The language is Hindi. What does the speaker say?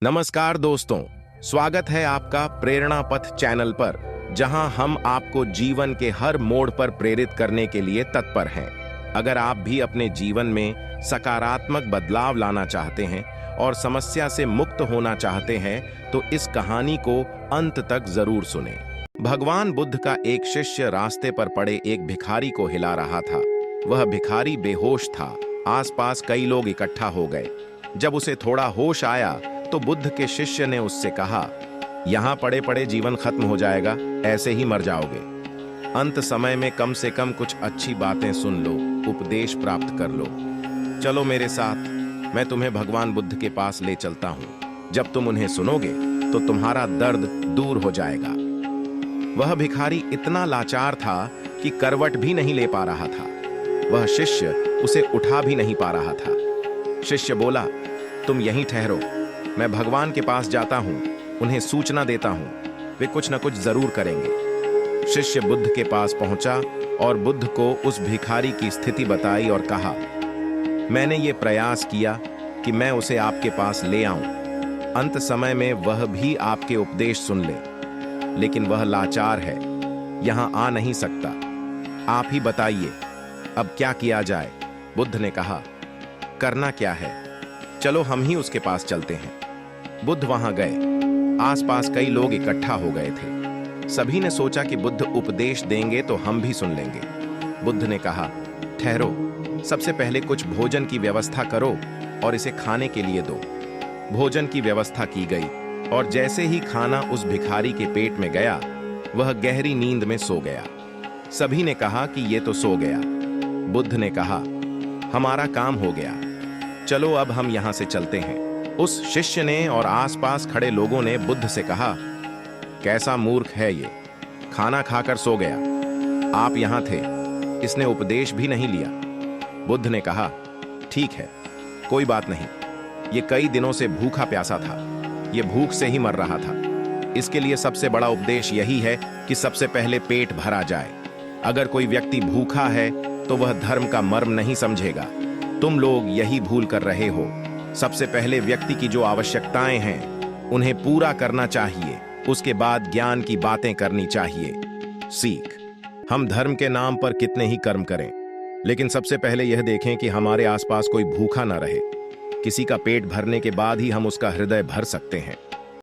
नमस्कार दोस्तों, स्वागत है आपका प्रेरणा पथ चैनल पर, जहां हम आपको जीवन के हर मोड़ पर प्रेरित करने के लिए तत्पर हैं। अगर आप भी अपने जीवन में सकारात्मक बदलाव लाना चाहते हैं और समस्या से मुक्त होना चाहते हैं, तो इस कहानी को अंत तक जरूर सुनें। भगवान बुद्ध का एक शिष्य रास्ते पर पड़े एक भिखारी को हिला रहा था। वह भिखारी बेहोश था। आसपास कई लोग इकट्ठा हो गए। जब उसे थोड़ा होश आया तो बुद्ध के शिष्य ने उससे कहा, यहाँ पड़े पड़े जीवन खत्म हो जाएगा, ऐसे ही मर जाओगे। अंत समय में कम से कम कुछ अच्छी बातें सुन लो, उपदेश प्राप्त कर लो। चलो मेरे साथ, मैं तुम्हें भगवान बुद्ध के पास ले चलता हूँ। जब तुम उन्हें सुनोगे तो तुम्हारा दर्द दूर हो जाएगा। वह भिखारी इतना लाचार था कि करवट भी नहीं ले पा रहा था। वह शिष्य उसे उठा भी नहीं पा रहा था। शिष्य बोला, तुम यहीं ठहरो, मैं भगवान के पास जाता हूं, उन्हें सूचना देता हूं, वे कुछ न कुछ जरूर करेंगे। शिष्य बुद्ध के पास पहुंचा और बुद्ध को उस भिखारी की स्थिति बताई और कहा, मैंने ये प्रयास किया कि मैं उसे आपके पास ले आऊं, अंत समय में वह भी आपके उपदेश सुन ले, लेकिन वह लाचार है, यहां आ नहीं सकता। आप ही बताइए, अब क्या किया जाए? बुद्ध ने कहा, करना क्या है, चलो हम ही उसके पास चलते हैं। बुद्ध वहां गए। आसपास कई लोग इकट्ठा हो गए थे। सभी ने सोचा कि बुद्ध उपदेश देंगे तो हम भी सुन लेंगे। बुद्ध ने कहा, ठहरो, सबसे पहले कुछ भोजन की व्यवस्था करो और इसे खाने के लिए दो। भोजन की व्यवस्था की गई और जैसे ही खाना उस भिखारी के पेट में गया, वह गहरी नींद में सो गया। सभी ने कहा कि ये तो सो गया। बुद्ध ने कहा, हमारा काम हो गया, चलो अब हम यहां से चलते हैं। उस शिष्य ने और आसपास खड़े लोगों ने बुद्ध से कहा, कैसा मूर्ख है ये, खाना खाकर सो गया। आप यहां थे, इसने उपदेश भी नहीं लिया। बुद्ध ने कहा, ठीक है, कोई बात नहीं, ये कई दिनों से भूखा प्यासा था, ये भूख से ही मर रहा था। इसके लिए सबसे बड़ा उपदेश यही है कि सबसे पहले पेट भरा जाए। अगर कोई व्यक्ति भूखा है तो वह धर्म का मर्म नहीं समझेगा। तुम लोग यही भूल कर रहे हो। सबसे पहले व्यक्ति की जो आवश्यकताएं हैं उन्हें पूरा करना चाहिए, उसके बाद ज्ञान की बातें करनी चाहिए। सीख, हम धर्म के नाम पर कितने ही कर्म करें, लेकिन सबसे पहले यह देखें कि हमारे आसपास कोई भूखा ना रहे। किसी का पेट भरने के बाद ही हम उसका हृदय भर सकते हैं।